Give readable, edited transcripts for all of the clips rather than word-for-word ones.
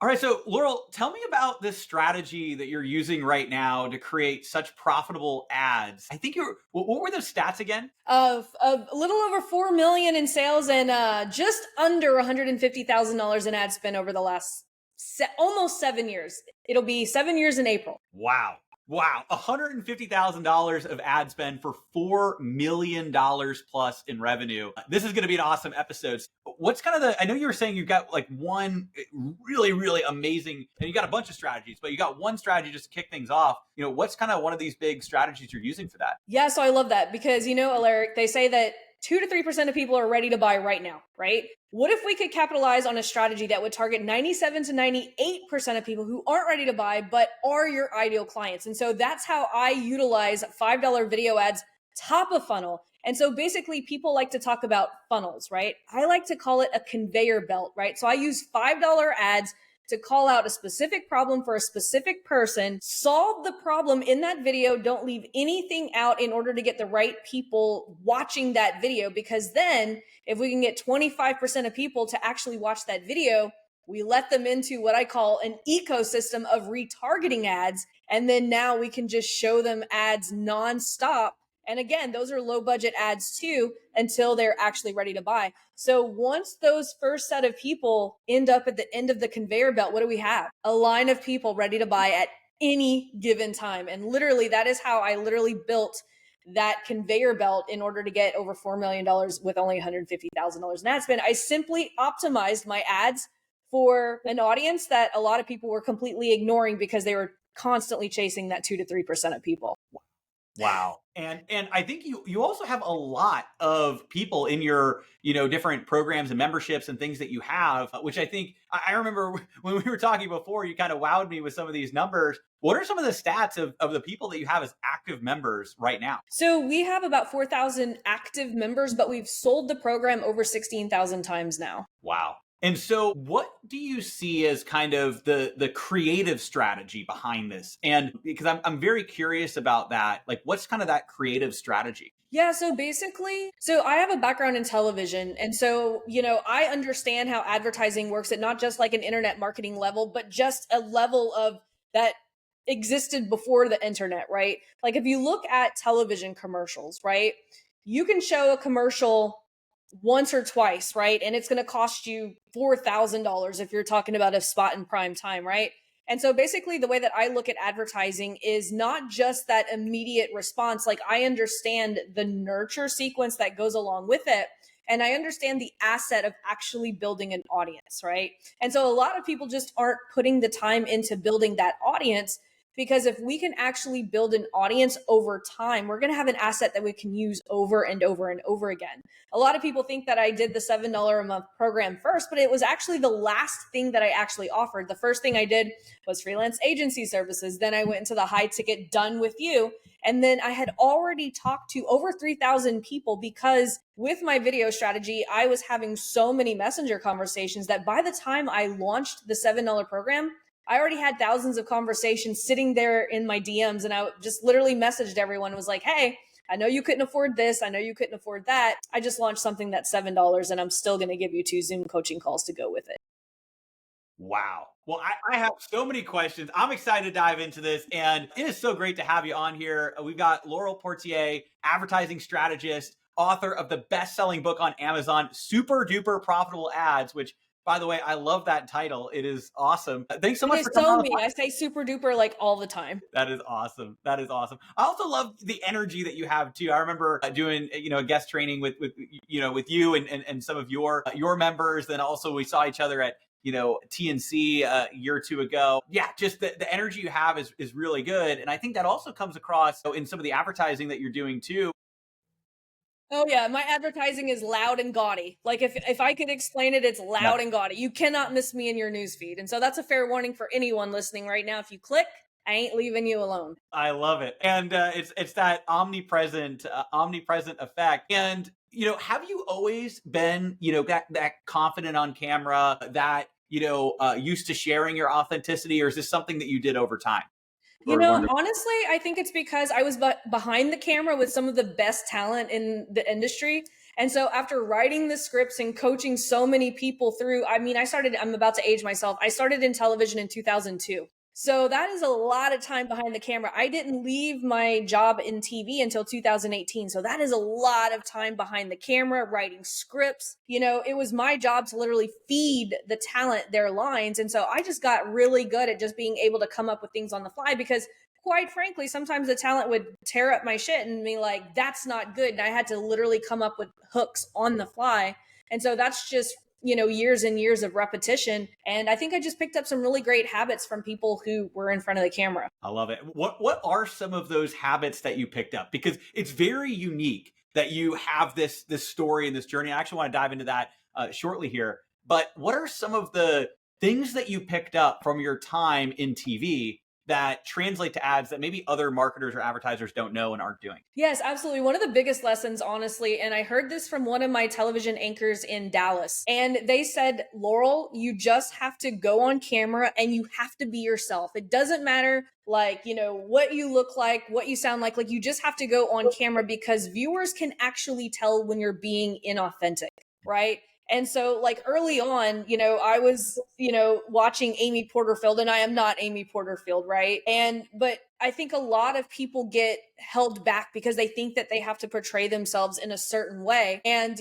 All right, so Laurel, tell me about this strategy that you're using right now to create such profitable ads. I think what were those stats again? Of a little over 4 million in sales and just under $150,000 in ad spend over the last almost 7 years. It'll be 7 years in April. Wow. Wow. $150,000 of ad spend for $4 million plus in revenue. This is going to be an awesome episode. What's kind of I know you were saying you've got like one really, really amazing, and you got a bunch of strategies, but you got one strategy just to kick things off. What's kind of one of these big strategies you're using for that? Yeah, so I love that because, Alaric, they say that 2 to 3% of people are ready to buy right now, right? What if we could capitalize on a strategy that would target 97 to 98% of people who aren't ready to buy, but are your ideal clients? And so that's how I utilize $5 video ads top of funnel. And so basically, people like to talk about funnels, right? I like to call it a conveyor belt, right? So I use $5 ads to call out a specific problem for a specific person, solve the problem in that video, don't leave anything out in order to get the right people watching that video. Because then if we can get 25% of people to actually watch that video, we let them into what I call an ecosystem of retargeting ads. And then now we can just show them ads nonstop. And again, those are low budget ads too, until they're actually ready to buy. So once those first set of people end up at the end of the conveyor belt, what do we have? A line of people ready to buy at any given time. And literally, that is how I literally built that conveyor belt in order to get over $4 million with only $150,000 in ad spend. I simply optimized my ads for an audience that a lot of people were completely ignoring because they were constantly chasing that 2 to 3% of people. Wow. And I think you also have a lot of people in your, different programs and memberships and things that you have, which I think I remember when we were talking before, you kind of wowed me with some of these numbers. What are some of the stats of the people that you have as active members right now? So we have about 4,000 active members, but we've sold the program over 16,000 times now. Wow. And so what do you see as kind of the creative strategy behind this? And because I'm very curious about that, like what's kind of that creative strategy? Yeah, so basically, I have a background in television. And so, I understand how advertising works at not just like an internet marketing level, but just a level of that existed before the internet, right? Like if you look at television commercials, right? You can show a commercial once or twice, right? And it's going to cost you $4,000 if you're talking about a spot in prime time, right? And so basically the way that I look at advertising is not just that immediate response. Like I understand the nurture sequence that goes along with it. And I understand the asset of actually building an audience, right? And so a lot of people just aren't putting the time into building that audience, because if we can actually build an audience over time, we're going to have an asset that we can use over and over and over again. A lot of people think that I did the $7 a month program first, but it was actually the last thing that I actually offered. The first thing I did was freelance agency services. Then I went into the high ticket done with you. And then I had already talked to over 3,000 people, because with my video strategy, I was having so many messenger conversations that by the time I launched the $7 program, I already had thousands of conversations sitting there in my DMs, and I just literally messaged everyone and was like, hey, I know you couldn't afford this. I know you couldn't afford that. I just launched something that's $7 and I'm still going to give you 2 Zoom coaching calls to go with it. Wow. Well, I have so many questions. I'm excited to dive into this. And it is so great to have you on here. We've got Laurel Portie, advertising strategist, author of the best-selling book on Amazon, Super Duper Profitable Ads, which, by the way, I love that title. It is awesome. Thanks so much for coming on the podcast. I say super duper like all the time. That is awesome. That is awesome. I also love the energy that you have too. I remember doing a guest training with you and some of your members. Then also we saw each other at TNC a year or two ago. Yeah, just the energy you have is really good, and I think that also comes across in some of the advertising that you're doing too. Oh yeah, my advertising is loud and gaudy. Like if I could explain it, it's loud and gaudy. You cannot miss me in your newsfeed. And so that's a fair warning for anyone listening right now. If you click, I ain't leaving you alone. I love it. And it's that omnipresent effect. And have you always been that confident on camera, that used to sharing your authenticity, or is this something that you did over time? Honestly, I think it's because I was behind the camera with some of the best talent in the industry. And so after writing the scripts and coaching so many people through, I mean, I'm about to age myself. I started in television in 2002. So that is a lot of time behind the camera. I didn't leave my job in TV until 2018. So that is a lot of time behind the camera, writing scripts. It was my job to literally feed the talent their lines. And so I just got really good at just being able to come up with things on the fly because quite frankly, sometimes the talent would tear up my shit and be like, that's not good. And I had to literally come up with hooks on the fly. And so that's just years and years of repetition. And I think I just picked up some really great habits from people who were in front of the camera. I love it. What are some of those habits that you picked up? Because it's very unique that you have this story and this journey. I actually want to dive into that shortly here. But what are some of the things that you picked up from your time in TV that translate to ads that maybe other marketers or advertisers don't know and aren't doing? Yes, absolutely. One of the biggest lessons, honestly, and I heard this from one of my television anchors in Dallas, and they said, Laurel, you just have to go on camera and you have to be yourself. It doesn't matter what you look like, what you sound like you just have to go on camera because viewers can actually tell when you're being inauthentic, right? And so early on, I was, watching Amy Porterfield, and I am not Amy Porterfield, right? But I think a lot of people get held back because they think that they have to portray themselves in a certain way. And,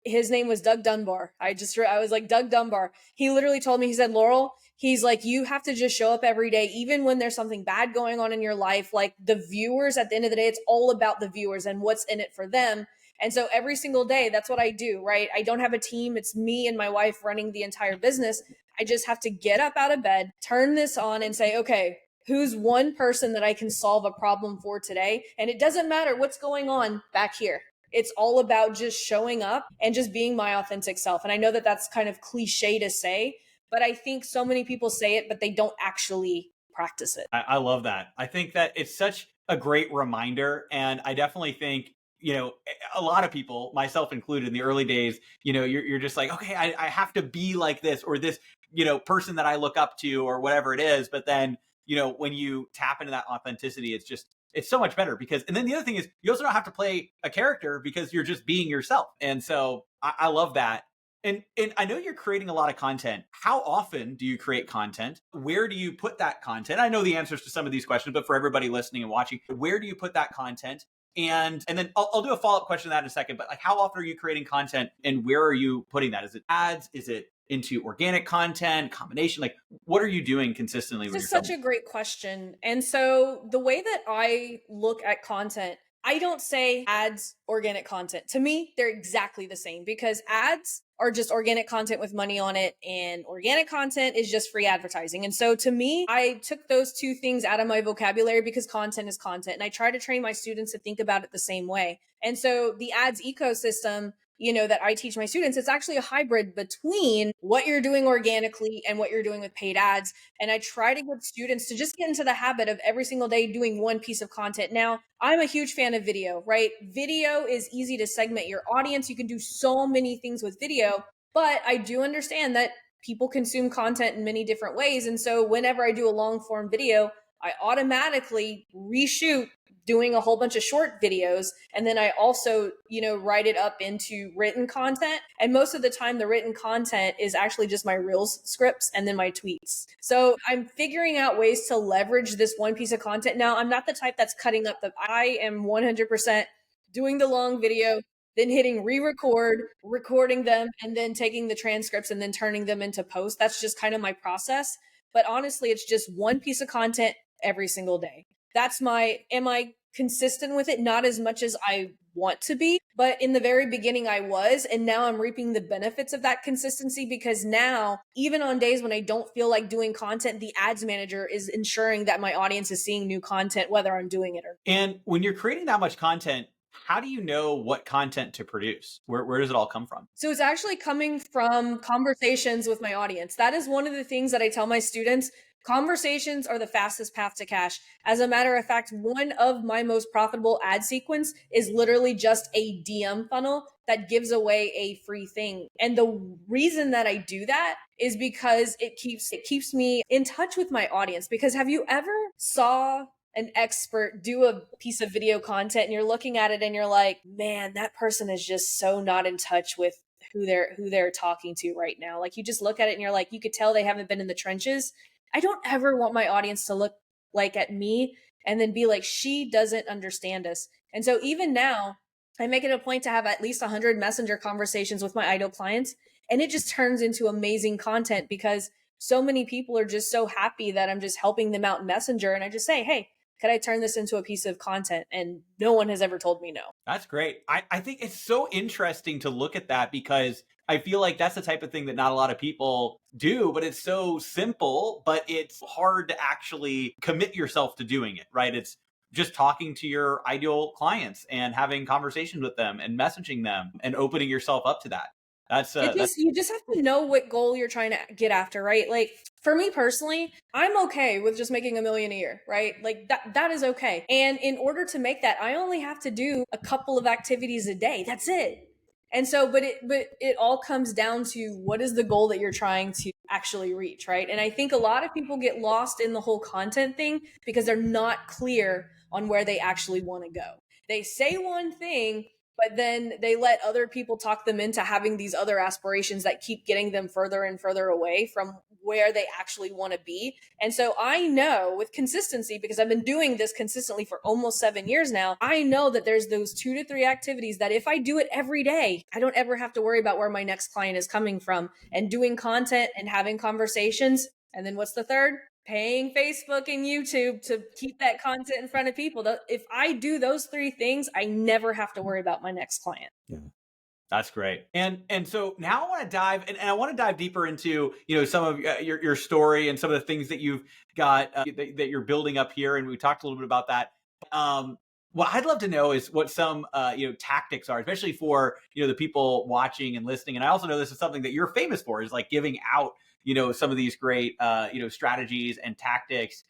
his name was Doug Dunbar. I was like, Doug Dunbar. He literally told me, he said, Laurel, he's like, you have to just show up every day, even when there's something bad going on in your life. Like the viewers, at the end of the day, it's all about the viewers and what's in it for them. And so every single day, that's what I do, right? I don't have a team. It's me and my wife running the entire business. I just have to get up out of bed, turn this on and say, okay, who's one person that I can solve a problem for today? And it doesn't matter what's going on back here. It's all about just showing up and just being my authentic self. And I know that that's kind of cliche to say, but I think so many people say it, but they don't actually practice it. I love that. I think that it's such a great reminder. And I definitely think, a lot of people, myself included, in the early days, you're just like, okay, I have to be like this or this, person that I look up to or whatever it is. But then, when you tap into that authenticity, it's so much better and then the other thing is you also don't have to play a character because you're just being yourself. And so I love that. And I know you're creating a lot of content. How often do you create content? Where do you put that content? I know the answers to some of these questions, but for everybody listening and watching, where do you put that content? And then I'll do a follow-up question to that in a second, but how often are you creating content and where are you putting that? Is it ads? Is it into organic content, combination? What are you doing consistently? This is such a great question. And so the way that I look at content, I don't say ads, organic content. To me, they're exactly the same because ads are just organic content with money on it and organic content is just free advertising. And so to me, I took those two things out of my vocabulary because content is content. And I try to train my students to think about it the same way. And so the ads ecosystem, that I teach my students, it's actually a hybrid between what you're doing organically and what you're doing with paid ads. And I try to get students to just get into the habit of every single day doing one piece of content. Now, I'm a huge fan of video, right? Video is easy to segment your audience. You can do so many things with video, but I do understand that people consume content in many different ways. And so whenever I do a long form video, I automatically reshoot doing a whole bunch of short videos. And then I also, write it up into written content. And most of the time, the written content is actually just my Reels scripts and then my tweets. So I'm figuring out ways to leverage this one piece of content. Now, I'm not the type that's cutting up I am 100% doing the long video, then hitting re-record, recording them, and then taking the transcripts and then turning them into posts. That's just kind of my process. But honestly, it's just one piece of content every single day. Am I consistent with it? Not as much as I want to be, but in the very beginning I was, and now I'm reaping the benefits of that consistency because now, even on days when I don't feel like doing content, the ads manager is ensuring that my audience is seeing new content, whether I'm doing it or not. And when you're creating that much content, how do you know what content to produce? Where does it all come from? So it's actually coming from conversations with my audience. That is one of the things that I tell my students. Conversations are the fastest path to cash. As a matter of fact, one of my most profitable ad sequence is literally just a DM funnel that gives away a free thing. And the reason that I do that is because it keeps me in touch with my audience. Because have you ever saw an expert do a piece of video content and you're looking at it and you're like, man, that person is just so not in touch with who they're talking to right now. Like you just look at it and you're like, you could tell they haven't been in the trenches. I don't ever want my audience to look like at me and then be like, she doesn't understand us. And so even now, I make it a point to have at least 100 messenger conversations with my ideal clients. And it just turns into amazing content because so many people are just so happy that I'm just helping them out in Messenger. And I just say, hey, could I turn this into a piece of content? And no one has ever told me no. That's great. I think it's so interesting to look at that because I feel like that's the type of thing that not a lot of people do, but it's so simple, but it's hard to actually commit yourself to doing it, right? It's just talking to your ideal clients and having conversations with them and messaging them and opening yourself up to that. That's You just have to know what goal you're trying to get after, right? Like for me personally, I'm okay with just making $1 million a year, right? Like that is okay. And in order to make that, I only have to do a couple of activities a day. That's it. And so, but it all comes down to what is the goal that you're trying to actually reach, right? And I think a lot of people get lost in the whole content thing because they're not clear on where they actually want to go. They say one thing, but then they let other people talk them into having these other aspirations that keep getting them further and further away from where they actually want to be. And so I know with consistency, because I've been doing this consistently for almost 7 years now, I know that there's those 2 to 3 activities that if I do it every day, I don't ever have to worry about where my next client is coming from, and doing content and having conversations. And then what's the third? Paying Facebook and YouTube to keep that content in front of people. If I do those 3 things, I never have to worry about my next client. Yeah. That's great. And so now I want to dive and I want to dive deeper into, some of your story and some of the things that you've got that you're building up here. And we talked a little bit about that. What I'd love to know is what some, tactics are, especially for, the people watching and listening. And I also know this is something that you're famous for, is like giving out, some of these great, strategies and tactics,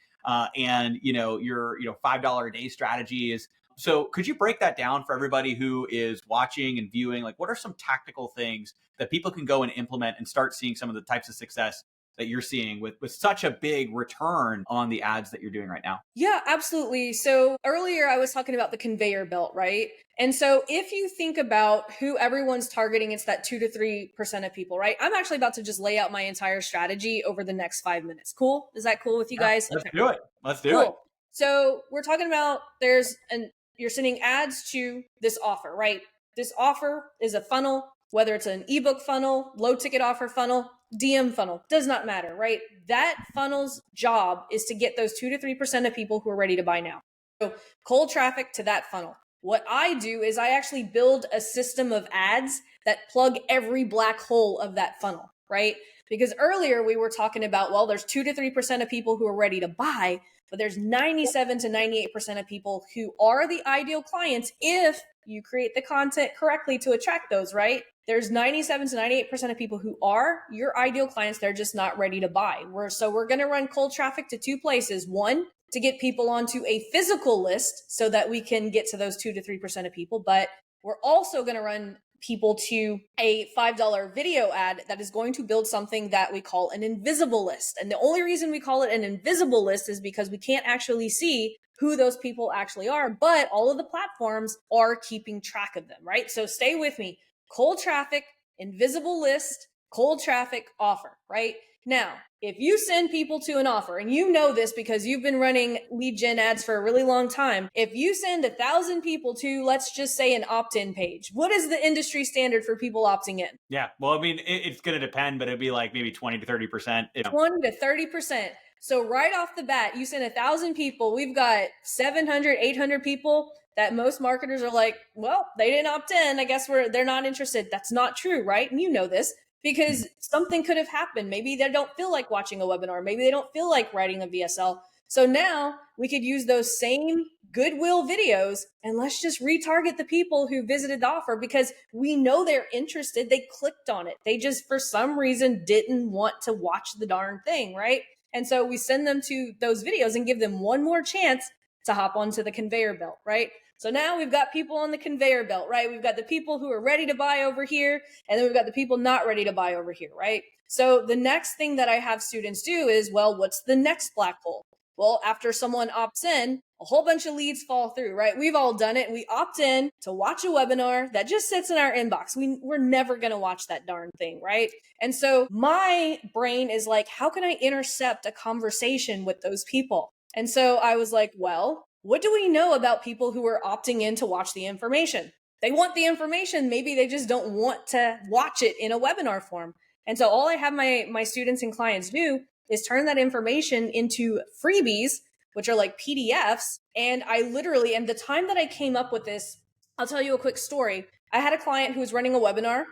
and, your, $5 a day strategies. So could you break that down for everybody who is watching and viewing? Like, what are some tactical things that people can go and implement and start seeing some of the types of success that you're seeing with such a big return on the ads that you're doing right now? Yeah, absolutely. So earlier I was talking about the conveyor belt, right? And so if you think about who everyone's targeting, it's that 2 to 3% of people, right? I'm actually about to just lay out my entire strategy over the next 5 minutes. Cool? Is that cool with you guys? Let's do it. Let's do it. So we're talking about you're sending ads to this offer, right? This offer is a funnel, whether it's an ebook funnel, low ticket offer funnel, DM funnel, does not matter, right? That funnel's job is to get those 2 to 3% of people who are ready to buy now. So cold traffic to that funnel. What I do is I actually build a system of ads that plug every black hole of that funnel, right? Because earlier we were talking about, well, there's 2 to 3% of people who are ready to buy, but there's 97 to 98% of people who are the ideal clients if you create the content correctly to attract those, right? There's 97 to 98% of people who are your ideal clients. They're just not ready to buy. We're going to run cold traffic to 2 places. One, to get people onto a physical list so that we can get to those 2 to 3% of people. But we're also going to run people to a $5 video ad that is going to build something that we call an invisible list. And the only reason we call it an invisible list is because we can't actually see who those people actually are, but all of the platforms are keeping track of them, right? So stay with me. Cold traffic, invisible list, cold traffic, offer, right? Now, if you send people to an offer, and you know this because you've been running lead gen ads for a really long time, if you send 1,000 people to, let's just say, an opt-in page, what is the industry standard for people opting in? Yeah, well, I mean, it's going to depend, but it'd be like maybe 20 to 30%. 20 to 30%. So right off the bat, you send 1,000 people, we've got 700, 800 people that most marketers are like, well, they didn't opt in. I guess they're not interested. That's not true, right? And you know this because something could have happened. Maybe they don't feel like watching a webinar. Maybe they don't feel like writing a VSL. So now we could use those same goodwill videos and let's just retarget the people who visited the offer because we know they're interested. They clicked on it. They just, for some reason, didn't want to watch the darn thing, right? And so we send them to those videos and give them one more chance to hop onto the conveyor belt, right? So now we've got people on the conveyor belt, right? We've got the people who are ready to buy over here, and then we've got the people not ready to buy over here, right? So the next thing that I have students do is, well, what's the next black hole? Well, after someone opts in, a whole bunch of leads fall through, right? We've all done it. We opt in to watch a webinar that just sits in our inbox. We're never going to watch that darn thing, right? And so my brain is like, how can I intercept a conversation with those people? And so I was like, well, what do we know about people who are opting in to watch the information? They want the information. Maybe they just don't want to watch it in a webinar form. And so all I have my students and clients do is turn that information into freebies, which are like PDFs. And I literally, and the time that I came up with this, I'll tell you a quick story. I had a client who was running a webinar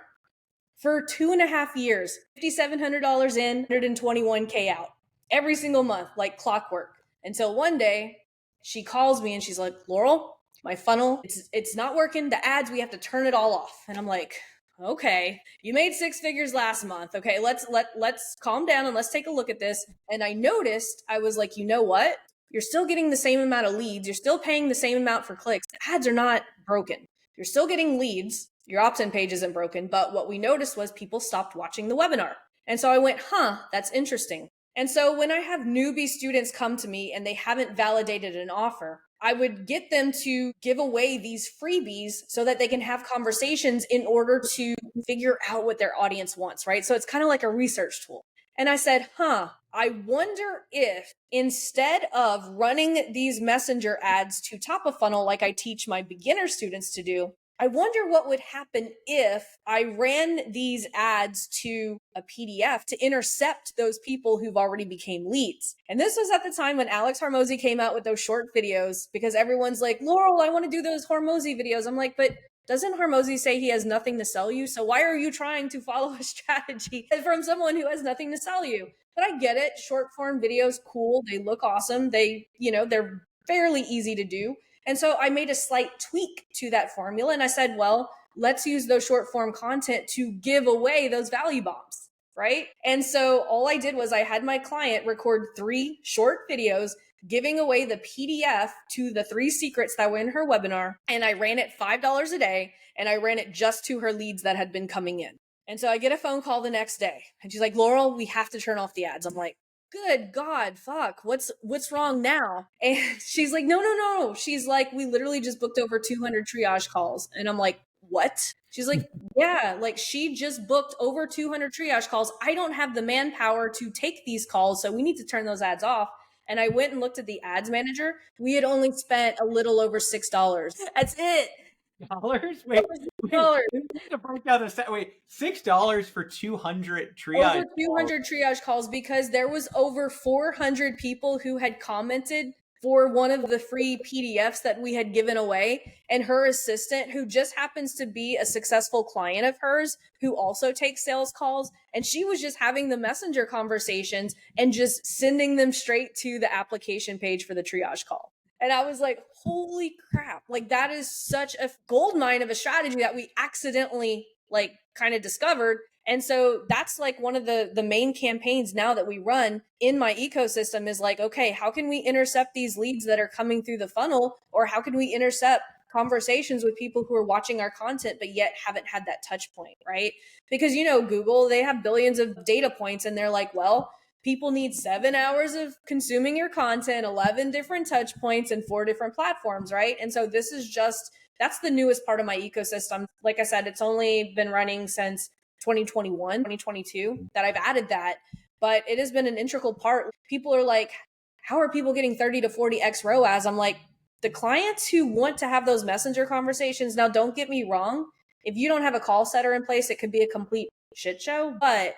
for 2.5 years, $5,700 in, $121K out every single month, like clockwork. Until one day she calls me and she's like, Laurel, my funnel, it's not working. The ads, we have to turn it all off. And I'm like, okay, you made 6 figures last month. Okay, let's calm down and let's take a look at this. And I noticed, I was like, you know what? You're still getting the same amount of leads. You're still paying the same amount for clicks. The ads are not broken. You're still getting leads. Your opt-in page isn't broken. But what we noticed was people stopped watching the webinar. And so I went, that's interesting. And so when I have newbie students come to me and they haven't validated an offer, I would get them to give away these freebies so that they can have conversations in order to figure out what their audience wants, right? So it's kind of like a research tool. And I said, I wonder if instead of running these messenger ads to top of funnel like I teach my beginner students to do, I wonder what would happen if I ran these ads to a PDF to intercept those people who've already became leads. And this was at the time when Alex Hormozy came out with those short videos, because everyone's like, Laurel, I want to do those Hormozy videos. I'm like, but doesn't Hormozy say he has nothing to sell you? So why are you trying to follow a strategy from someone who has nothing to sell you? But I get it. Short form videos, cool. They look awesome. They're fairly easy to do. And so I made a slight tweak to that formula. And I said, well, let's use those short form content to give away those value bombs, right? And so all I did was I had my client record 3 short videos giving away the PDF to the 3 secrets that were in her webinar. And I ran it $5 a day. And I ran it just to her leads that had been coming in. And so I get a phone call the next day and she's like, Laurel, we have to turn off the ads. I'm like, good God, fuck, what's wrong now? And she's like, no. She's like, we literally just booked over 200 triage calls. And I'm like, what? She's like, yeah, like she just booked over 200 triage calls. I don't have the manpower to take these calls. So we need to turn those ads off. And I went and looked at the ads manager. We had only spent a little over $6. That's it. Dollars? Wait, to break down the set. Wait, $6 for 200 triage. Over 200 triage calls, because there was over 400 people who had commented for one of the free PDFs that we had given away. And her assistant, who just happens to be a successful client of hers, who also takes sales calls. And she was just having the messenger conversations and just sending them straight to the application page for the triage call. And I was like, holy crap, like that is such a gold mine of a strategy that we accidentally like kind of discovered. And so that's like one of the main campaigns now that we run in my ecosystem is like, okay, how can we intercept these leads that are coming through the funnel? Or how can we intercept conversations with people who are watching our content, but yet haven't had that touch point, right? Because, Google, they have billions of data points and they're like, well, people need 7 hours of consuming your content, 11 different touch points and 4 different platforms, right? And so this is that's the newest part of my ecosystem. Like I said, it's only been running since 2021, 2022 that I've added that, but it has been an integral part. People are like, how are people getting 30 to 40x ROAS? I'm like, the clients who want to have those messenger conversations, now don't get me wrong, if you don't have a call setter in place, it could be a complete shit show. But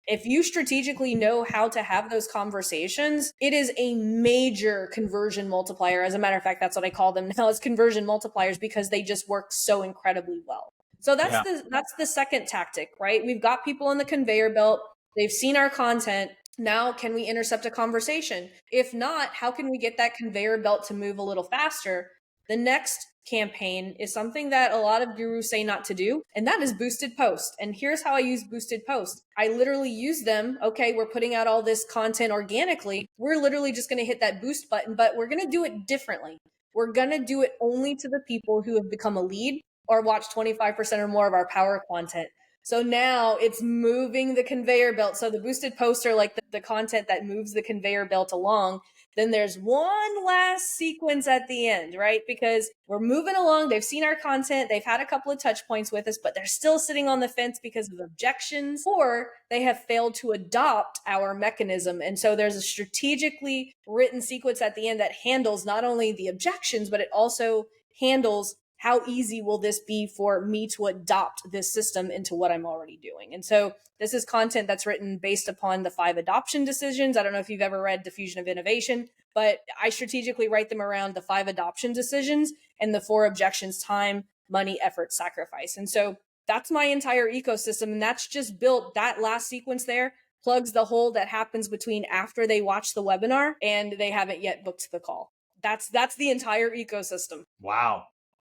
if you strategically know how to have those conversations, it is a major conversion multiplier. As a matter of fact, that's what I call them now, is conversion multipliers, because they just work so incredibly well. So that's the second tactic, right? We've got people on the conveyor belt. They've seen our content. Now, can we intercept a conversation? If not, how can we get that conveyor belt to move a little faster? The next campaign is something that a lot of gurus say not to do, and that is boosted post. And here's how I use boosted post. I literally use them. Okay, we're putting out all this content organically. We're literally just going to hit that boost button, but we're going to do it differently. We're going to do it only to the people who have become a lead or watch 25% or more of our power content. So now it's moving the conveyor belt. So the boosted posts are like the content that moves the conveyor belt along. Then there's one last sequence at the end, right? Because we're moving along. They've seen our content. They've had a couple of touch points with us, but they're still sitting on the fence because of objections, or they have failed to adopt our mechanism. And so there's a strategically written sequence at the end that handles not only the objections, but it also handles how easy will this be for me to adopt this system into what I'm already doing. And so this is content that's written based upon the 5 adoption decisions. I don't know if you've ever read Diffusion of Innovation, but I strategically write them around the 5 adoption decisions and the 4 objections: time, money, effort, sacrifice. And so that's my entire ecosystem. And that's just built, that last sequence there plugs the hole that happens between after they watch the webinar and they haven't yet booked the call. That's the entire ecosystem. Wow.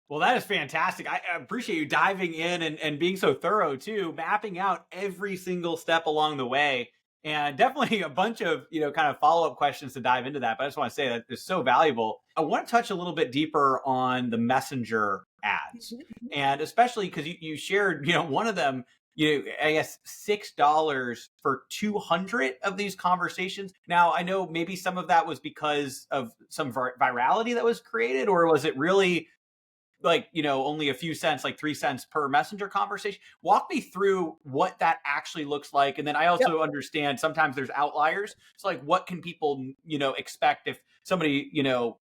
Well, that is fantastic. I appreciate you diving in and being so thorough too, mapping out every single step along the way. And definitely a bunch of, kind of follow-up questions to dive into that. But I just want to say that it's so valuable. I want to touch a little bit deeper on the messenger ads. And especially because you shared, one of them, I guess $6 for 200 of these conversations. Now, I know maybe some of that was because of some virality that was created, or was it really like, only a few cents, like 3 cents per messenger conversation? Walk me through what that actually looks like. And then I also understand sometimes there's outliers. So like, what can people, expect if somebody,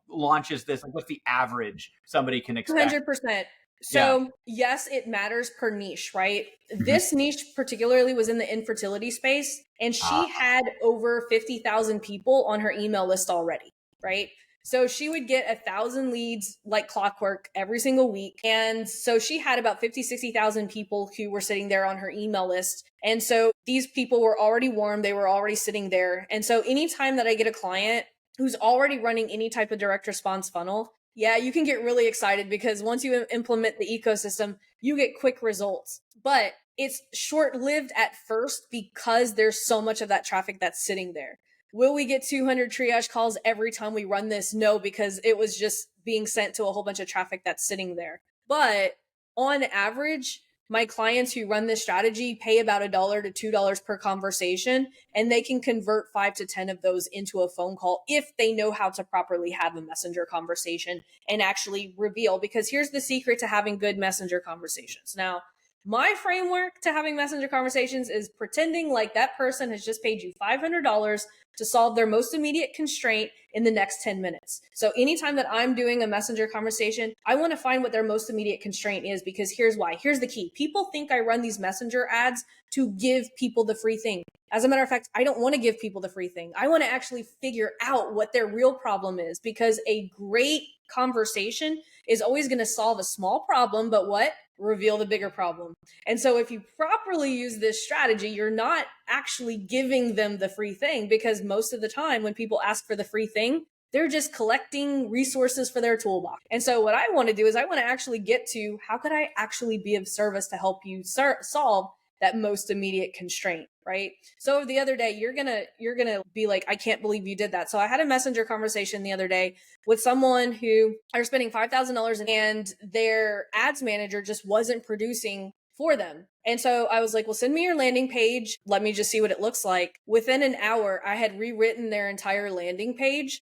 launches this? Like, what's the average somebody can expect? 100%. So yes, it matters per niche, right? This niche particularly was in the infertility space, and she had over 50,000 people on her email list already, right? So she would get 1,000 leads like clockwork every single week. And so she had about 50, 60,000 people who were sitting there on her email list. And so these people were already warm. They were already sitting there. And so anytime that I get a client who's already running any type of direct response funnel, you can get really excited because once you implement the ecosystem, you get quick results. But it's short-lived at first because there's so much of that traffic that's sitting there. Will we get 200 triage calls every time we run this? No, because it was just being sent to a whole bunch of traffic that's sitting there. But on average, my clients who run this strategy pay about $1 to $2 per conversation, and they can convert 5 to 10 of those into a phone call if they know how to properly have a messenger conversation and actually reveal. Because here's the secret to having good messenger conversations. Now, my framework to having messenger conversations is pretending like that person has just paid you $500 to solve their most immediate constraint in the next 10 minutes. So anytime that I'm doing a messenger conversation, I want to find what their most immediate constraint is, because here's why. Here's the key. People think I run these messenger ads to give people the free thing. As a matter of fact, I don't want to give people the free thing. I want to actually figure out what their real problem is, because a great conversation is always going to solve a small problem, but what? Reveal the bigger problem. And so if you properly use this strategy, you're not actually giving them the free thing, because most of the time when people ask for the free thing, they're just collecting resources for their toolbox. And so what I want to do is I want to actually get to, how could I actually be of service to help you solve that most immediate constraint, right? So the other day, you're gonna be like, I can't believe you did that. So I had a messenger conversation the other day with someone who are spending $5,000 and their ads manager just wasn't producing for them. And so I was like, well, send me your landing page. Let me just see what it looks like. Within an hour, I had rewritten their entire landing page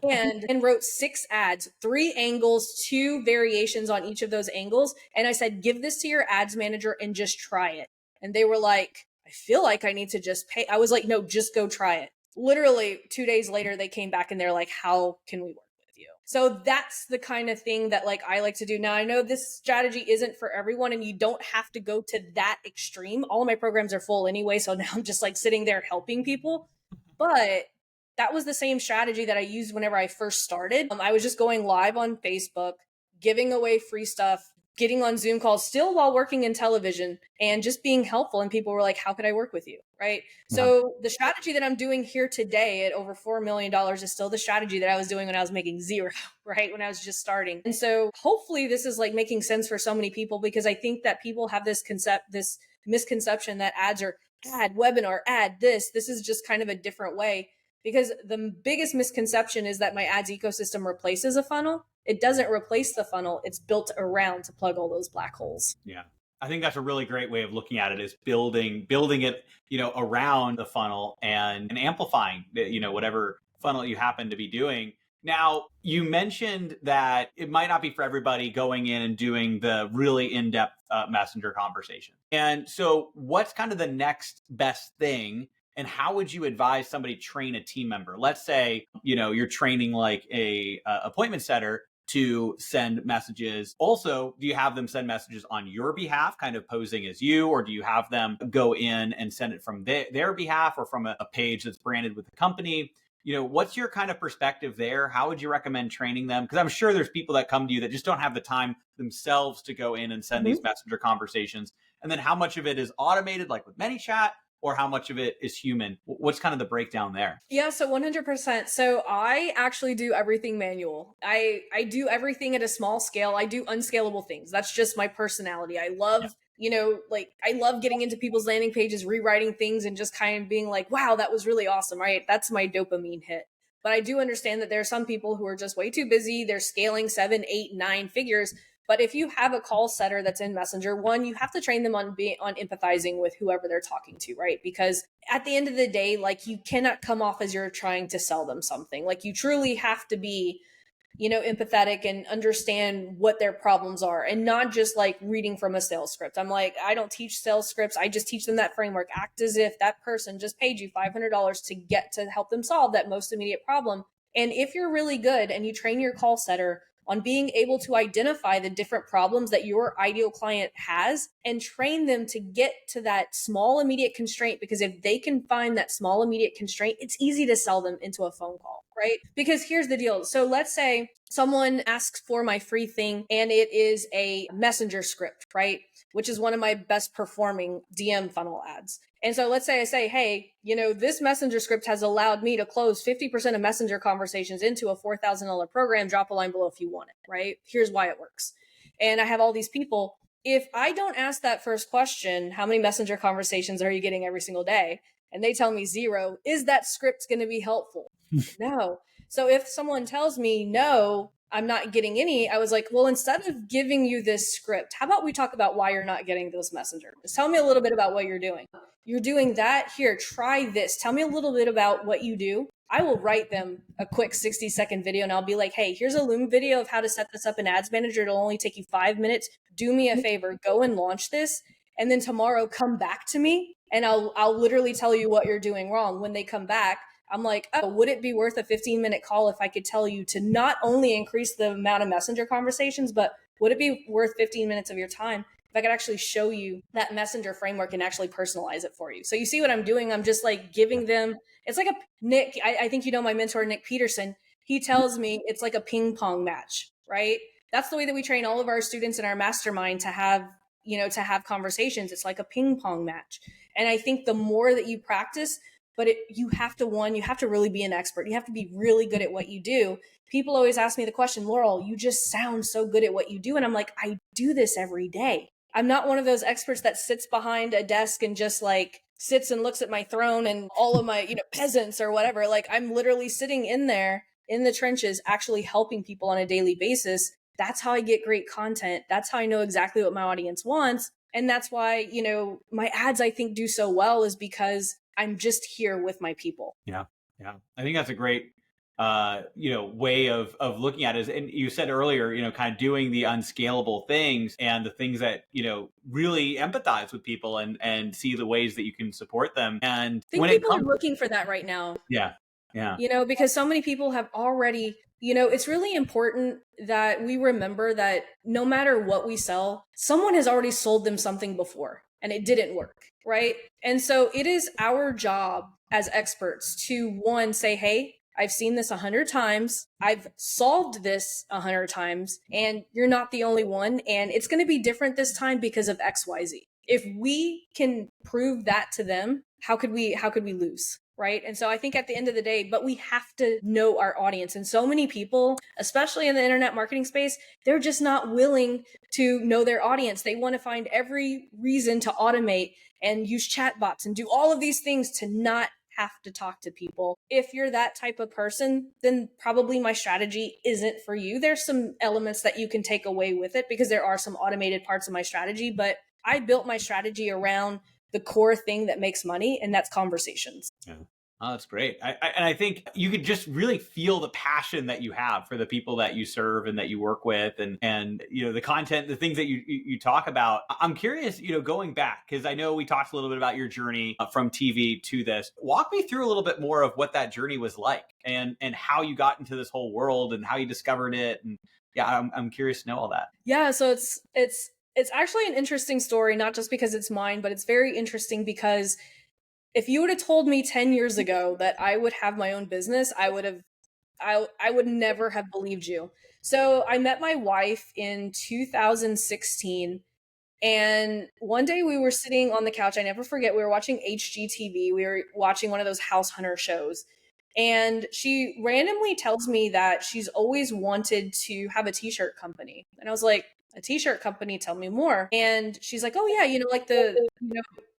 and wrote 6 ads, 3 angles, 2 variations on each of those angles. And I said, give this to your ads manager and just try it. And they were like, I feel like I need to just pay. I was like, no, just go try it. Literally 2 days later, they came back and they're like, how can we work with you? So that's the kind of thing that like I like to do. Now, I know this strategy isn't for everyone and you don't have to go to that extreme. All of my programs are full anyway. So now I'm just like sitting there helping people. But that was the same strategy that I used whenever I first started. I was just going live on Facebook, giving away free stuff, getting on Zoom calls still while working in television, and just being helpful. And people were like, how could I work with you? Right. Yeah. So the strategy that I'm doing here today at over $4 million is still the strategy that I was doing when I was making 0, right? When I was just starting. And so hopefully this is like making sense for so many people, because I think that people have this misconception that ads are ad, webinar, ad, this is just kind of a different way. Because the biggest misconception is that my ads ecosystem replaces a funnel. It doesn't replace the funnel. It's built around to plug all those black holes. Yeah. I think that's a really great way of looking at it, is building it, around the funnel and amplifying whatever funnel you happen to be doing. Now, you mentioned that it might not be for everybody going in and doing the really in-depth messenger conversation. And so what's kind of the next best thing, and how would you advise somebody train a team member? Let's say, you're training like a appointment setter to send messages. Also, do you have them send messages on your behalf, kind of posing as you, or do you have them go in and send it from their behalf, or from a page that's branded with the company? What's your kind of perspective there? How would you recommend training them? Because I'm sure there's people that come to you that just don't have the time themselves to go in and send these messenger conversations. And then how much of it is automated, like with ManyChat, or how much of it is human? What's kind of the breakdown there? Yeah, so 100%. So I actually do everything manual. I do everything at a small scale. I do unscalable things. That's just my personality. I love, I love getting into people's landing pages, rewriting things, and just kind of being like, wow, that was really awesome, right? That's my dopamine hit. But I do understand that there are some people who are just way too busy. They're scaling 7, 8, 9 figures. But if you have a call setter that's in Messenger, one, you have to train them on empathizing with whoever they're talking to, right? Because at the end of the day, like, you cannot come off as you're trying to sell them something. Like, you truly have to be, empathetic and understand what their problems are, and not just like reading from a sales script. I'm like, I don't teach sales scripts. I just teach them that framework. Act as if that person just paid you $500 to get to help them solve that most immediate problem. And if you're really good and you train your call setter on being able to identify the different problems that your ideal client has and train them to get to that small immediate constraint, because if they can find that small immediate constraint, it's easy to sell them into a phone call, right? Because here's the deal. So let's say someone asks for my free thing and it is a messenger script, right? Which is one of my best performing DM funnel ads. And so let's say I say, hey, this messenger script has allowed me to close 50% of messenger conversations into a $4,000 program. Drop a line below if you want it, right? Here's why it works. And I have all these people. If I don't ask that first question, how many messenger conversations are you getting every single day? And they tell me 0, is that script going to be helpful? No. So if someone tells me, no, I'm not getting any, I was like, well, instead of giving you this script, how about we talk about why you're not getting those messengers? Tell me a little bit about what you're doing. You're doing that. Here, try this. Tell me a little bit about what you do. I will write them a quick 60-second video and I'll be like, hey, here's a Loom video of how to set this up in Ads Manager. It'll only take you 5 minutes. Do me a favor, go and launch this. And then tomorrow come back to me and I'll literally tell you what you're doing wrong. When they come back, I'm like, oh, would it be worth a 15-minute call if I could tell you to not only increase the amount of messenger conversations, but would it be worth 15 minutes of your time if I could actually show you that messenger framework and actually personalize it for you? So you see what I'm doing? I'm just like giving them, it's like Nick, I think my mentor, Nick Peterson, he tells me it's like a ping pong match, right? That's the way that we train all of our students in our mastermind to have conversations. It's like a ping pong match. And I think the more that you practice, but you have to really be an expert. You have to be really good at what you do. People always ask me the question, Laurel, you just sound so good at what you do. And I'm like, I do this every day. I'm not one of those experts that sits behind a desk and just like sits and looks at my throne and all of my, peasants or whatever. Like, I'm literally sitting in there in the trenches, actually helping people on a daily basis. That's how I get great content. That's how I know exactly what my audience wants. And that's why, my ads, I think, do so well, is because I'm just here with my people. Yeah. Yeah. I think that's a great, way of looking at it. And you said earlier, kind of doing the unscalable things and the things that, really empathize with people and see the ways that you can support them. And I think people are looking for that right now. Yeah. Yeah. Because so many people have already, it's really important that we remember that no matter what we sell, someone has already sold them something before and it didn't work, right? And so it is our job as experts to, one, say, hey, I've seen this 100 times. I've solved this 100 times, and you're not the only one. And it's going to be different this time because of XYZ. If we can prove that to them, how could we lose? Right. And so I think at the end of the day, but we have to know our audience. And so many people, especially in the internet marketing space, they're just not willing to know their audience. They want to find every reason to automate and use chatbots and do all of these things to not have to talk to people. If you're that type of person, then probably my strategy isn't for you. There's some elements that you can take away with it because there are some automated parts of my strategy, but I built my strategy around the core thing that makes money, and that's conversations. Yeah. Oh, that's great. And I think you could just really feel the passion that you have for the people that you serve and that you work with, and the content, the things that you talk about. I'm curious, going back, because I know we talked a little bit about your journey from TV to this. Walk me through a little bit more of what that journey was like, and how you got into this whole world and how you discovered it. And yeah, I'm curious to know all that. Yeah, so it's actually an interesting story, not just because it's mine, but it's very interesting because if you would have told me 10 years ago that I would have my own business, I would never have believed you. So I met my wife in 2016, and one day we were sitting on the couch. I never forget, we were watching HGTV. We were watching one of those house hunter shows. And she randomly tells me that she's always wanted to have a t-shirt company. And I was like, a t-shirt company, tell me more. And she's like, oh yeah, like the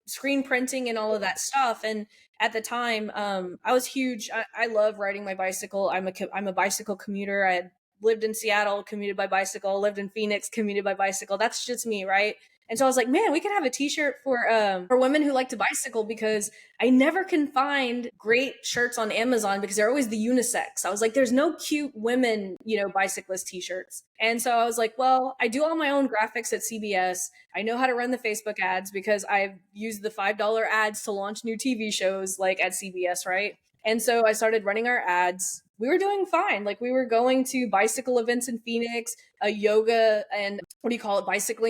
screen printing and all of that stuff. And at the time, I was huge. I love riding my bicycle. I'm a bicycle commuter. I had lived in Seattle, commuted by bicycle, lived in Phoenix, commuted by bicycle. That's just me, right? And so I was like, man, we could have a t-shirt for women who like to bicycle, because I never can find great shirts on Amazon because they're always the unisex. I was like, there's no cute women, bicyclist t-shirts. And so I was like, well, I do all my own graphics at CBS. I know how to run the Facebook ads because I've used the $5 ads to launch new TV shows like at CBS, right? And so I started running our ads. We were doing fine. Like, we were going to bicycle events in Phoenix, a yoga and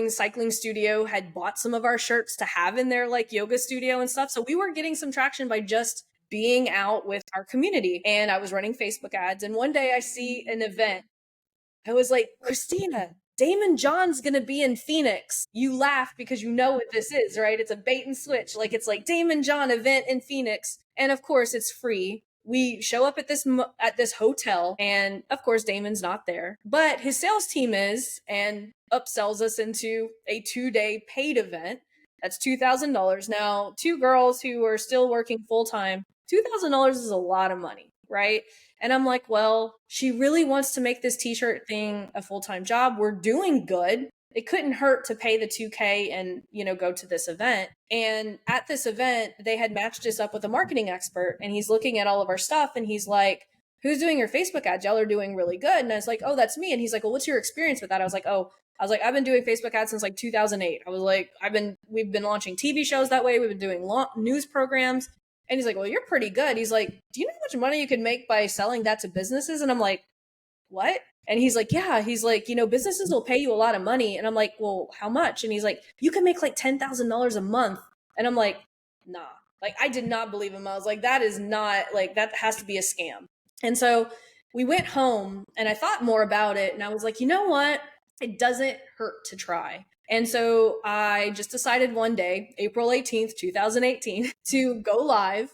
cycling studio had bought some of our shirts to have in their like yoga studio and stuff. So we were getting some traction by just being out with our community. And I was running Facebook ads. And one day I see an event. I was like, Christina, Damon John's going to be in Phoenix. You laugh because you know what this is, right? It's a bait and switch. Like, it's like Damon John event in Phoenix. And of course it's free. We show up at this hotel, and of course Damon's not there, but his sales team is, and upsells us into a 2-day paid event. That's $2,000. Now, two girls who are still working full time, $2,000 is a lot of money, right? And I'm like, well, she really wants to make this t-shirt thing a full-time job. We're doing good. It couldn't hurt to pay the $2K and, go to this event. And at this event, they had matched us up with a marketing expert, and he's looking at all of our stuff and he's like, who's doing your Facebook ads? Y'all are doing really good. And I was like, oh, that's me. And he's like, well, what's your experience with that? I was like, I've been doing Facebook ads since like 2008. I was like, we've been launching TV shows that way. We've been doing news programs. And he's like, well, you're pretty good. He's like, do you know how much money you could make by selling that to businesses? And I'm like, what? And he's like, yeah. He's like, businesses will pay you a lot of money. And I'm like, well, how much? And he's like, you can make like $10,000 a month. And I'm like, nah. Like, I did not believe him. I was like, that is not, like, that has to be a scam. And so we went home and I thought more about it. And I was like, you know what? It doesn't hurt to try. And so I just decided one day, April 18th, 2018, to go live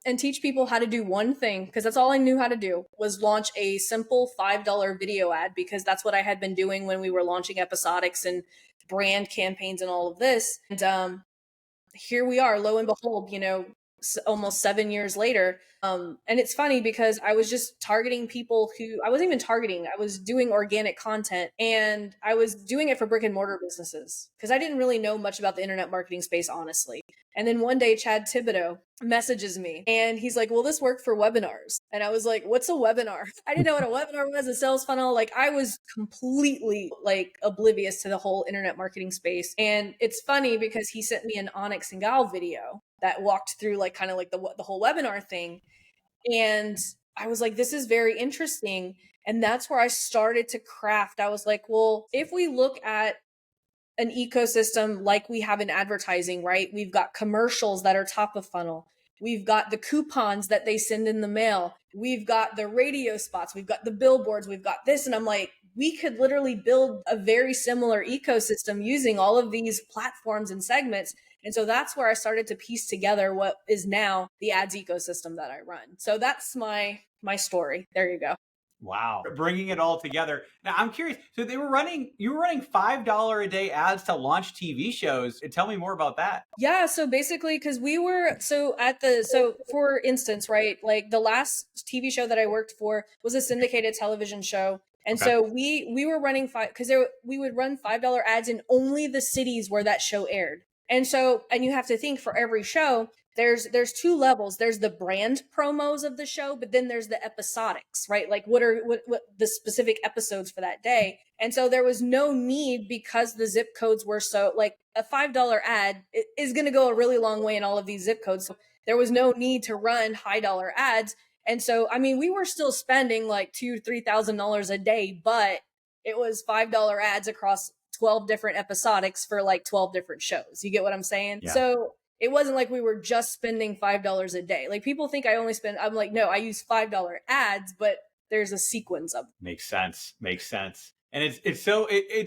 and teach people how to do one thing, because that's all I knew how to do, was launch a simple $5 video ad, because that's what I had been doing when we were launching episodics and brand campaigns and all of this. And here we are, lo and behold, almost 7 years later. And it's funny because I was just targeting people who I wasn't even targeting. I was doing organic content, and I was doing it for brick and mortar businesses because I didn't really know much about the internet marketing space, honestly. And then one day Chad Thibodeau messages me and he's like, will this work for webinars? And I was like, what's a webinar? I didn't know what a webinar was, a sales funnel. Like, I was completely like oblivious to the whole internet marketing space. And it's funny because he sent me an Onyx and Gal video that walked through like kind of like the whole webinar thing. And I was like, this is very interesting. And that's where I started to craft. I was like, well, if we look at an ecosystem like we have in advertising, right? We've got commercials that are top of funnel. We've got the coupons that they send in the mail. We've got the radio spots. We've got the billboards. We've got this. And I'm like, we could literally build a very similar ecosystem using all of these platforms and segments. And so that's where I started to piece together what is now the ads ecosystem that I run. So that's my story. There you go. Wow. Bringing it all together. Now I'm curious. So you were running $5 a day ads to launch TV shows. Tell me more about that. Yeah. So basically, because for instance, right, like the last TV show that I worked for was a syndicated television show. And Okay. so we were running we would run $5 ads in only the cities where that show aired. And you have to think, for every show, there's two levels. There's the brand promos of the show, but then there's the episodics, right? Like what the specific episodes for that day. And so there was no need, because the zip codes were so, like, a $5 ad is going to go a really long way in all of these zip codes. So there was no need to run high dollar ads. And so, I mean, we were still spending like $2,000-$3,000 a day, but it was $5 ads across 12 different episodics for like 12 different shows. You get what I'm saying? Yeah. So it wasn't like we were just spending $5 a day. Like, people think I only spend, I'm like, no, I use $5 ads, but there's a sequence of them. Makes sense. And it's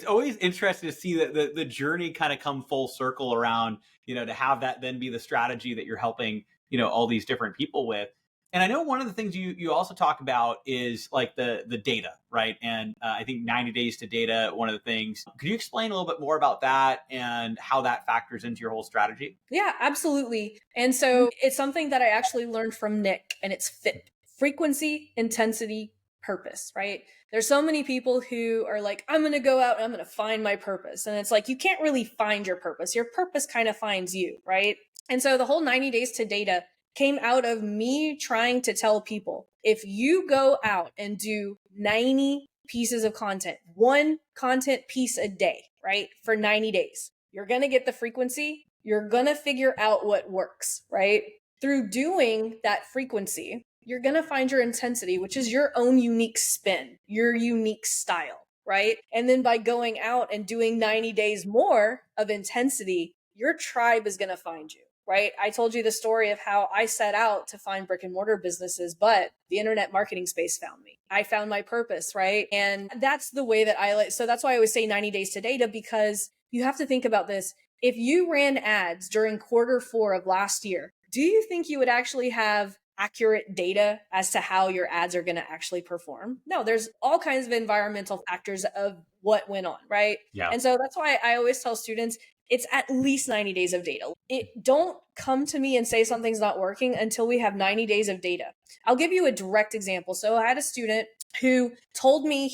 always interesting to see that the journey kind of come full circle around, to have that then be the strategy that you're helping, all these different people with. And I know one of the things you also talk about is like the data, right? And I think 90 days to data, one of the things. Could you explain a little bit more about that and how that factors into your whole strategy? Yeah, absolutely. And so it's something that I actually learned from Nick, and it's FIP: frequency, intensity, purpose, right? There's so many people who are like, I'm going to go out and I'm going to find my purpose. And it's like, you can't really find your purpose. Your purpose kind of finds you, right? And so the whole 90 days to data came out of me trying to tell people, if you go out and do 90 pieces of content, one content piece a day, right, for 90 days, you're going to get the frequency. You're going to figure out what works, right? Through doing that frequency, you're going to find your intensity, which is your own unique spin, your unique style, right? And then by going out and doing 90 days more of intensity, your tribe is going to find you. Right? I told you the story of how I set out to find brick and mortar businesses, but the internet marketing space found me. I found my purpose, right? And that's the way that I like. So that's why I always say 90 days to data, because you have to think about this. If you ran ads during Q4 of last year, do you think you would actually have accurate data as to how your ads are going to actually perform? No, there's all kinds of environmental factors of what went on, right? Yeah. And so that's why I always tell students, it's at least 90 days of data. Don't come to me and say something's not working until we have 90 days of data. I'll give you a direct example. So I had a student who told me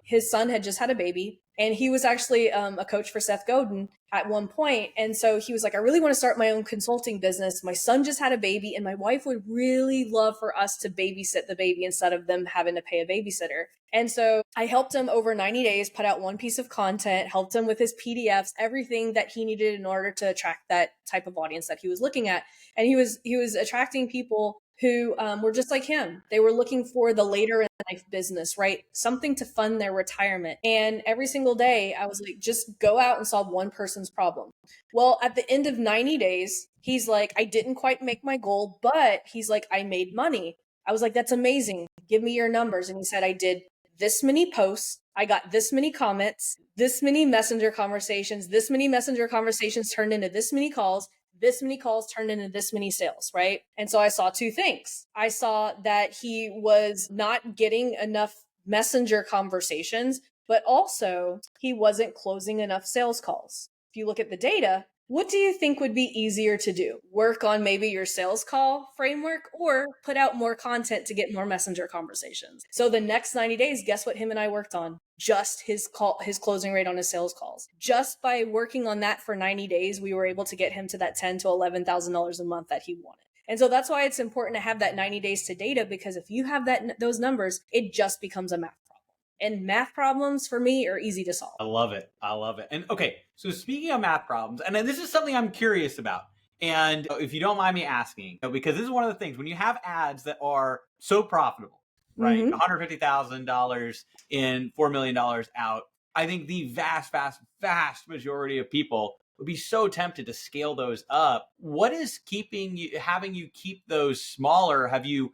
his son had just had a baby, and he was actually a coach for Seth Godin at one point. And so he was like, I really want to start my own consulting business. My son just had a baby, and my wife would really love for us to babysit the baby instead of them having to pay a babysitter. And so I helped him over 90 days, put out one piece of content, helped him with his PDFs, everything that he needed in order to attract that type of audience that he was looking at. And he was attracting people who were just like him. They were looking for the later in life business, right? Something to fund their retirement. And every single day I was like, just go out and solve one person's problem. Well, at the end of 90 days, he's like, I didn't quite make my goal, but he's like, I made money. I was like, that's amazing. Give me your numbers. And he said, I did this many posts. I got this many comments, this many messenger conversations turned into this many calls turned into this many sales, right? And so I saw two things. I saw that he was not getting enough messenger conversations, but also he wasn't closing enough sales calls. If you look at the data, what do you think would be easier to do? Work on maybe your sales call framework, or put out more content to get more messenger conversations? So the next 90 days, guess what him and I worked on? Just his closing rate on his sales calls. Just by working on that for 90 days, we were able to get him to that $10,000 to $11,000 a month that he wanted. And so that's why it's important to have that 90 days to data, because if you have those numbers, it just becomes a math problem. And math problems for me are easy to solve. I love it. And okay, so speaking of math problems, and then this is something I'm curious about. And if you don't mind me asking, because this is one of the things, when you have ads that are so profitable, right? Mm-hmm. $150,000 in $4 million out, I think the vast majority of people would be so tempted to scale those up. What is having you keep those smaller? Have you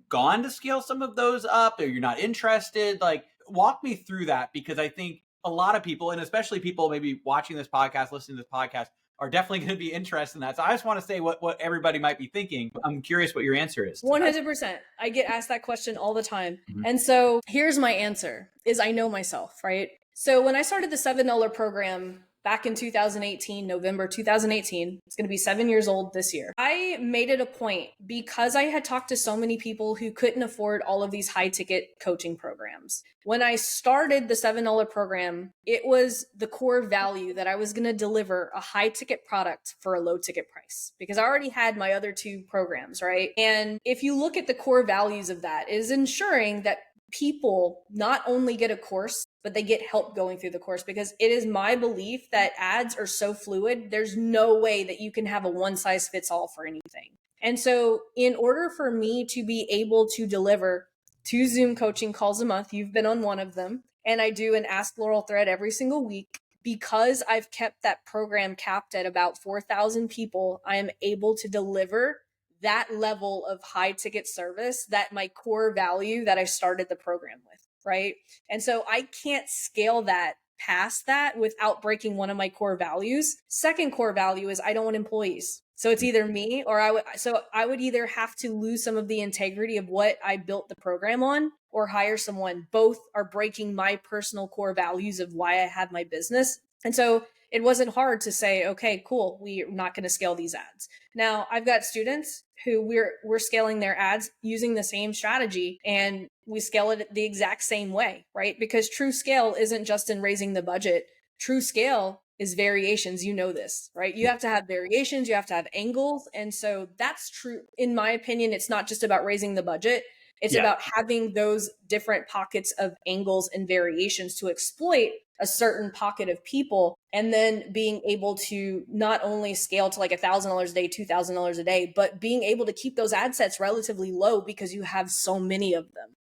gone to scale some of those up, or you're not interested? Like, walk me through that, because I think a lot of people, and especially people maybe watching this podcast, listening to this podcast, are definitely going to be interested in that. So I just want to say what everybody might be thinking. I'm curious what your answer is. 100%. I get asked that question all the time. Mm-hmm. And so here's my answer is, I know myself, right? So when I started the $7 program back in 2018, November 2018. It's going to be 7 years old this year. I made it a point, because I had talked to so many people who couldn't afford all of these high ticket coaching programs. When I started the $7 program, it was the core value that I was going to deliver a high ticket product for a low ticket price, because I already had my other two programs, right? And if you look at the core values of that, is ensuring that people not only get a course, but they get help going through the course, because it is my belief that ads are so fluid. There's no way that you can have a one size fits all for anything. And so in order for me to be able to deliver 2 Zoom coaching calls a month, you've been on one of them, and I do an Ask Laurel thread every single week, because I've kept that program capped at about 4,000 people, I am able to deliver that level of high ticket service, that my core value that I started the program with, right? And so I can't scale that past that without breaking one of my core values. Second core value is I don't want employees. So it's either me or I would either have to lose some of the integrity of what I built the program on, or hire someone. Both are breaking my personal core values of why I have my business. And so it wasn't hard to say, okay, cool, we're not going to scale these ads. Now, I've got students who we're scaling their ads using the same strategy, and we scale it the exact same way, right? Because true scale isn't just in raising the budget. True scale is variations. You know this, right? You have to have variations, you have to have angles. And so that's true. In my opinion, it's not just about raising the budget. It's about having those different pockets of angles and variations to exploit a certain pocket of people, and then being able to not only scale to like $1,000 a day, $2,000 a day, but being able to keep those ad sets relatively low because you have so many of them.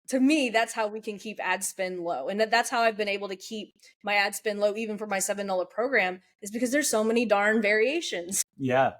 To me, that's how we can keep ad spend low. And that's how I've been able to keep my ad spend low, even for my $7 program, is because there's so many darn variations. Yeah.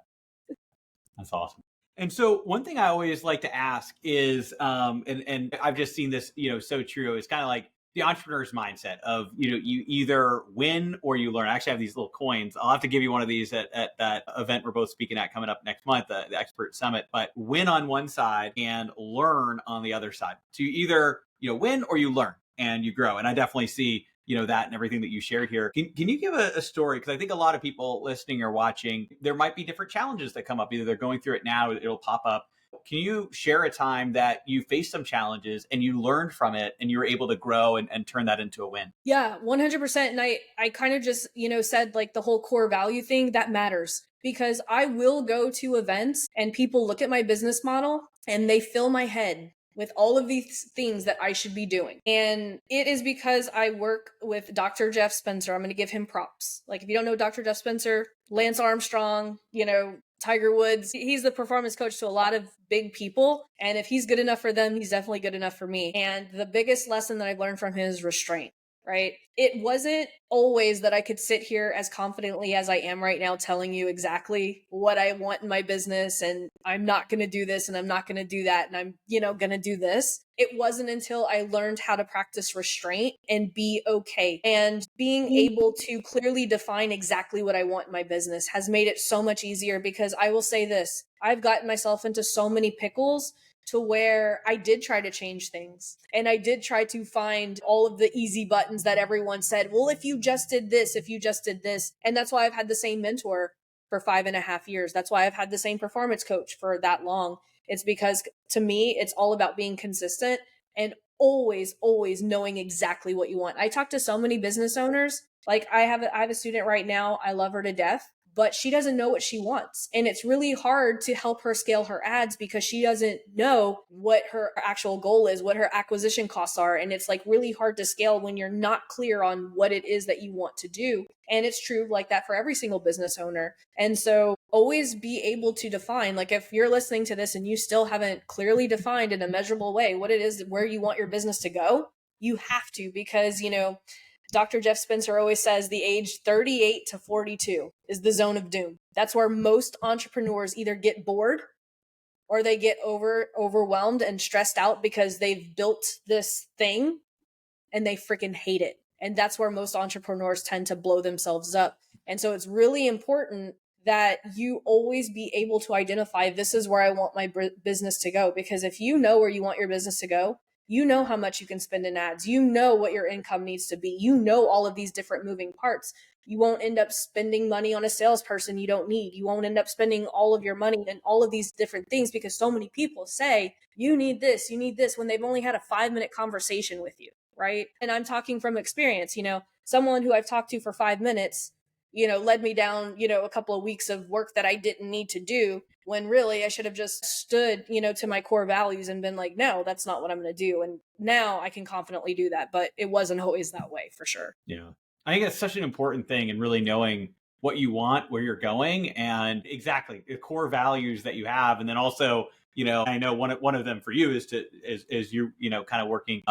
That's awesome. And so one thing I always like to ask is, and I've just seen this, so true. It's kind of like the entrepreneur's mindset of, you either win or you learn. I actually have these little coins. I'll have to give you one of these at that event we're both speaking at coming up next month, the Expert Summit. But win on one side and learn on the other side. So you either, win or you learn and you grow. And I definitely see, that and everything that you shared here. Can you give a story? Because I think a lot of people listening or watching, there might be different challenges that come up. Either they're going through it now, it'll pop up. Can you share a time that you faced some challenges and you learned from it and you were able to grow and turn that into a win? Yeah, 100%. And I kind of just, said like the whole core value thing that matters, because I will go to events and people look at my business model and they fill my head with all of these things that I should be doing. And it is because I work with Dr. Jeff Spencer. I'm going to give him props. Like, if you don't know Dr. Jeff Spencer, Lance Armstrong, Tiger Woods, he's the performance coach to a lot of big people. And if he's good enough for them, he's definitely good enough for me. And the biggest lesson that I've learned from him is restraint. Right? It wasn't always that I could sit here as confidently as I am right now telling you exactly what I want in my business, and I'm not going to do this and I'm not going to do that, and I'm, going to do this. It wasn't until I learned how to practice restraint and be okay, and being able to clearly define exactly what I want in my business has made it so much easier. Because I will say this, I've gotten myself into so many pickles to where I did try to change things. And I did try to find all of the easy buttons that everyone said, well, if you just did this, if you just did this. And that's why I've had the same mentor for 5.5 years. That's why I've had the same performance coach for that long. It's because to me, it's all about being consistent and always, always knowing exactly what you want. I talk to so many business owners. Like I have a student right now. I love her to death, but she doesn't know what she wants. And it's really hard to help her scale her ads because she doesn't know what her actual goal is, what her acquisition costs are. And it's like really hard to scale when you're not clear on what it is that you want to do. And it's true like that for every single business owner. And so always be able to define, like if you're listening to this and you still haven't clearly defined in a measurable way what it is, where you want your business to go, you have to, because, Dr. Jeff Spencer always says the age 38 to 42 is the zone of doom. That's where most entrepreneurs either get bored or they get overwhelmed and stressed out because they've built this thing and they freaking hate it. And that's where most entrepreneurs tend to blow themselves up. And so it's really important that you always be able to identify, this is where I want my business to go. Because if you know where you want your business to go, you know how much you can spend in ads. You know what your income needs to be. You know all of these different moving parts. You won't end up spending money on a salesperson you don't need. You won't end up spending all of your money and all of these different things, because so many people say, you need this, when they've only had a 5-minute conversation with you, right? And I'm talking from experience, someone who I've talked to for 5 minutes, led me down, a couple of weeks of work that I didn't need to do, when really I should have just stood, to my core values and been like, no, that's not what I'm going to do. And now I can confidently do that, but it wasn't always that way, for sure. Yeah. I think that's such an important thing, and really knowing what you want, where you're going, and exactly the core values that you have. And then also, I know one of them for you is you, kind of working,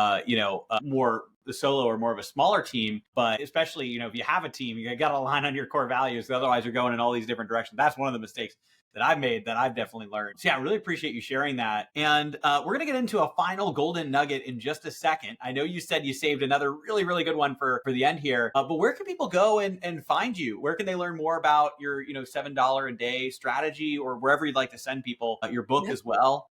more the solo or more of a smaller team, but especially, if you have a team, you got to align on your core values. Otherwise you're going in all these different directions. That's one of the mistakes that I've made, that I've definitely learned. So yeah, I really appreciate you sharing that. And we're going to get into a final golden nugget in just a second. I know you said you saved another really, really good one for the end here, but where can people go and find you? Where can they learn more about your, $7 a day strategy, or wherever you'd like to send people, your book as well?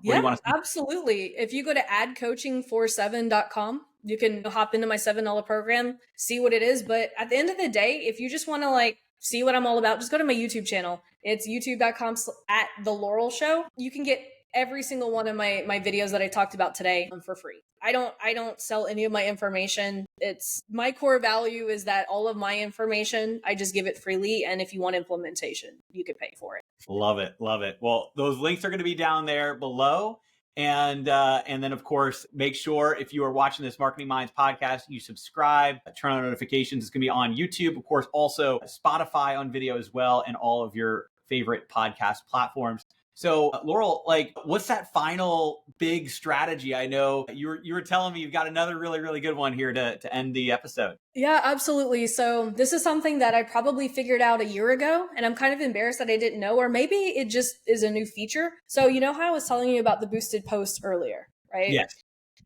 Yeah, absolutely. If you go to adcoaching47.com, you can hop into my $7 program, see what it is. But at the end of the day, if you just want to see what I'm all about, just go to my YouTube channel. It's youtube.com/The Laurel Show. You can get every single one of my videos that I talked about today for free. I don't sell any of my information. It's my core value is that all of my information, I just give it freely. And if you want implementation, you could pay for it. Love it. Love it. Well, those links are going to be down there below. And then, of course, make sure if you are watching this Marketing Minds podcast, you subscribe, turn on notifications. It's going to be on YouTube, of course, also Spotify on video as well, and all of your favorite podcast platforms. So Laurel, what's that final big strategy? I know you were telling me you've got another really, really good one here to end the episode. Yeah, absolutely. So this is something that I probably figured out a year ago, and I'm kind of embarrassed that I didn't know, or maybe it just is a new feature. So how I was telling you about the boosted post earlier, right? Yes.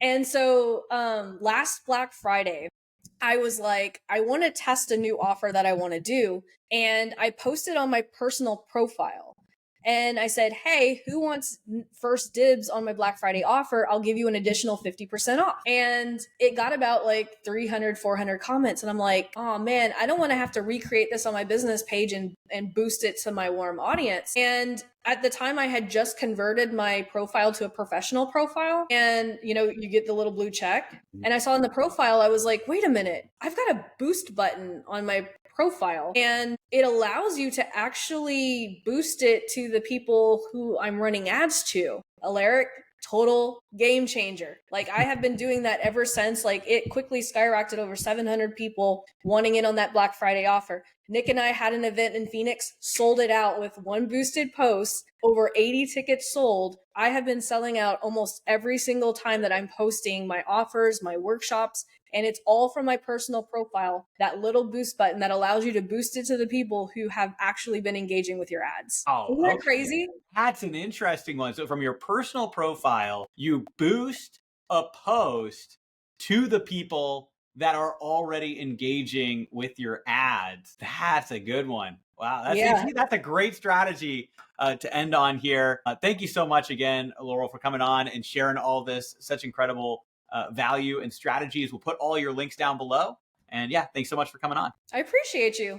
And so last Black Friday, I was like, I want to test a new offer that I want to do. And I posted on my personal profile. And I said, hey, who wants first dibs on my Black Friday offer? I'll give you an additional 50% off. And it got about 300, 400 comments. And I'm like, oh man, I don't want to have to recreate this on my business page and boost it to my warm audience. And at the time I had just converted my profile to a professional profile, and you get the little blue check. And I saw in the profile, I was like, wait a minute, I've got a boost button on my profile, and it allows you to actually boost it to the people who I'm running ads to. Alaric, total game changer. I have been doing that ever since. It quickly skyrocketed over 700 people wanting in on that Black Friday offer. Nick and I had an event in Phoenix, sold it out with one boosted post, over 80 tickets sold. I have been selling out almost every single time that I'm posting my offers, my workshops, and it's all from my personal profile, that little boost button that allows you to boost it to the people who have actually been engaging with your ads. Oh, isn't that crazy? That's an interesting one. So from your personal profile, you boost a post to the people that are already engaging with your ads. That's a good one. Wow. That's a great strategy to end on here. Thank you so much again, Laurel, for coming on and sharing all this, such incredible value and strategies. We'll put all your links down below. And yeah, thanks so much for coming on. I appreciate you.